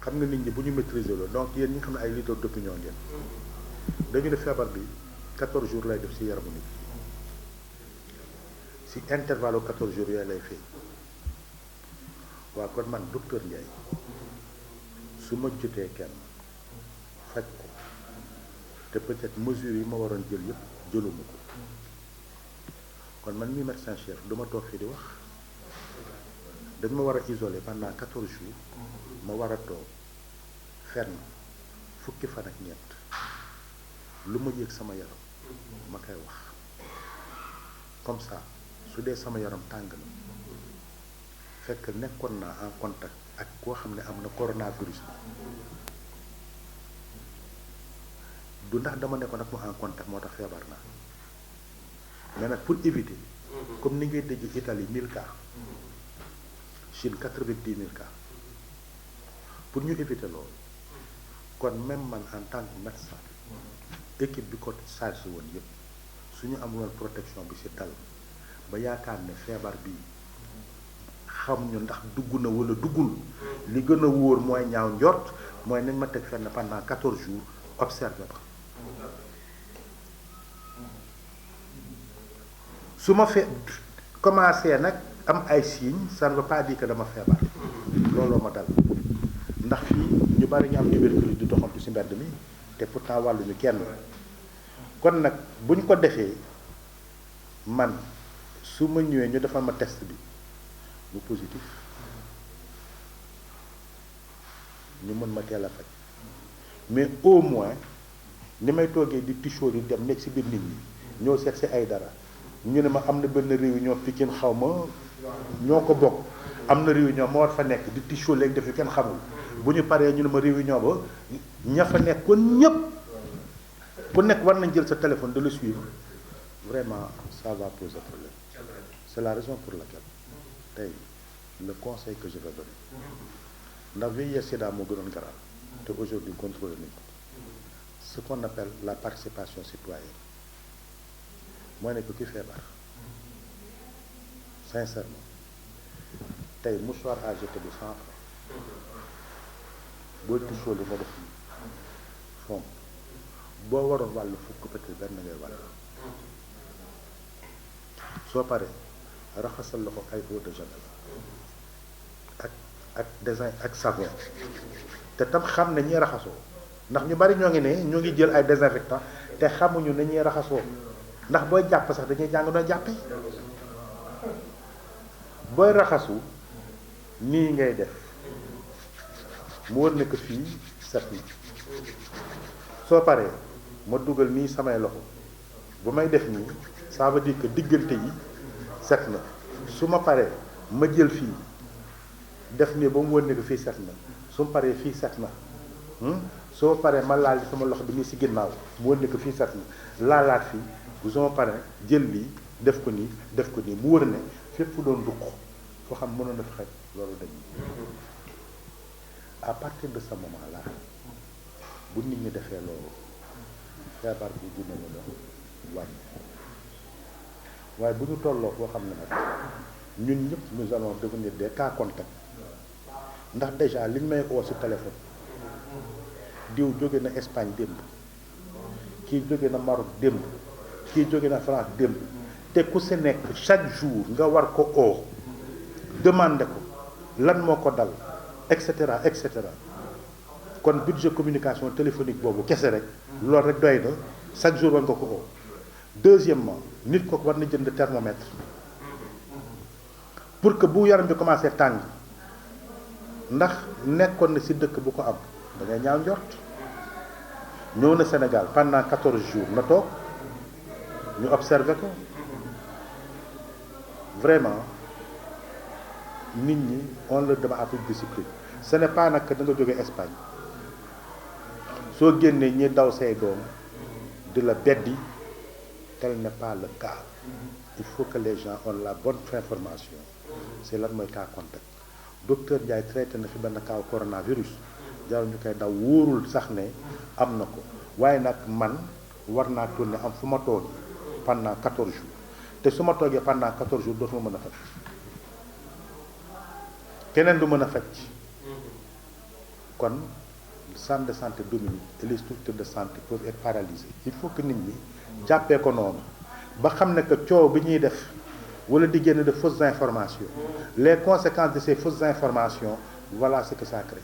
xam nga nit ñi bu ñu maîtriser loolu donc yéen ñi nga xam ne ay leader d'opinion ngeen dañu ne feebar bi 14 jours lay def ci yaramu nit ci intervalle 14 jours yooyu lay fay waaw kon man docteur Ndiaye su ma jotee kenn faj ko te peut-être mesures yi ma waroon jël yëpp jëluma ko kon man mi médecin chef du ma toog fii di wax dañ ma war a isoler pendant 14 jours ma war a toog fenn fukki fan ak ñett lu ma yëg sama yaram ma koy wax comme ça su dee sama yaram tàng na fekk nekkoon naa en contact ak koo xam ne am na coronavirus bi du ndax dama nekkoon ak mu en contact moo tax feebar naa mais nag pour éviter comme ni ngay dégg Italie 1000 cas Chine 90 000 cas pour ñu éviter loolu kon même man en tant que médecin équipe bi ko chargé woon yëpp suñu amuloon protection bi ci dal ba yaakaar ne feebar bi xam ñu ndax dugg na wala duggul li gën a wóor mooy ñaaw njort mooy nañ ma teg fenn pendant 14 jours observé ba su ma commencé nag am ay signes ça ne veut pas dire que dama feebar looloo ma dal ndax fii ñu bari ñu am tuberculose di doxantu ci mbedd mi te pourtant wàlluñu kenn kon nag buñ ko defee man su ma ñëwee ñu defal ma test bi bu positif ñu mën ma teel a faj mais au moins ni may toogee di tichoo yi dem nekk ci biir nit ñi ñoo seet ci ay dara ñu ne ma am na benn réunion Pikine xaw ma ñoo ko bokk am na réunion ma war fa nekk di tichoo léegi def yu kenn xamul bu ñu paree ñu ne ma réunion ba ña fa nekkoon ñépp ku nekk war nañ jël sa téléphone de le suivre vraiment ça va poser problème c'est la raison pour laquelle tey le conseil que je vais donner ndax VIH sida moo gënoon garaaw te aujourd'hui contrôlé nañ ko ce qu'on appelle la participation citoyenne mooy nekk ki feebar sincèrement tey mouchoir à jeter bi 100 francs boo tichoo li nga def fomp boo waroon wàll fukk peut-être benn ngay wàll soo paree raxasal loxo ay eau de javel ak desin ak savon te tam xam ne ñuy raxasoo ndax ñu bari ñoo ngi ne ñoo ngi jël ay désinfectant te xamuñu ne ñuy raxasoo ndax booy jàpp sax dañuy jàng noo jàppee booy raxasu nii ngay def mu wër ne que fii set na soo paree ma dugal nii samay loxo bu may def nii ça veut dire que diggante yi set na su ma paree ma jël fii def nii ba mu wër ne que fii set na su ma paree fii set na soo paree ma laal sama loxo bi nii si ginnaaw mu wër ne que fii set na laalaat fii bu soo paree jël lii def ko nii mu wër ne fépp fu doon duq foo xam mënoon na fi xaj loolu dañ à partir de ce moment là bu nit ñi defee loolu feebar bi dina la doon wàññi waaye bu ñu tolloo foo xam ne nag ñun ñëpp nous allons devenir des cas contacts ndax déjà liñ may oo ci téléphone diw jóge na Espagne démb kii jóge na Maroc démb kii jóge na France démb te ku si nekk chaque jour nga war ko oo demander ko lan moo ko dal et cetera et cetera kon budget communication téléphonique boobu kese rek loolu rek doy na chaque jour war nga ko oo deuxièmement nit ko war na jënd thermomètre pour que bu yaram bi commencé tàng ndax nekkoon na ci dëkk bu ko am da ngay ñaaw njort ñëw na Sénégal pendant 14 jours na toog ñu observé ko vraiment nit ñi on leur demande à toute discipline ce n'est pas nag da nga jógee Espagne soo génnee ñi daw say doom di la beddi tel n'est pas le cas il faut que les gens ont la bonne information c'est lan mooy cas contact docteur Ndiaye traité na fi benn cas coronavirus jarul ñu koy daw wóorul sax ne am na ko waaye nag man war naa tourner am fu ma toogee pendant 14 jours te su ma toogee pendant 14 jours dootuma mën a faj keneen du mën a faj kon le centre de santé Dominique et les structures de santé peuvent être paralysées. Il faut que nit ñi jàppee ko noonu ba xam ne que coow bi ñuy def wala di génn de fausses informations les conséquences de ces fausses informations voilà ce que ça crée.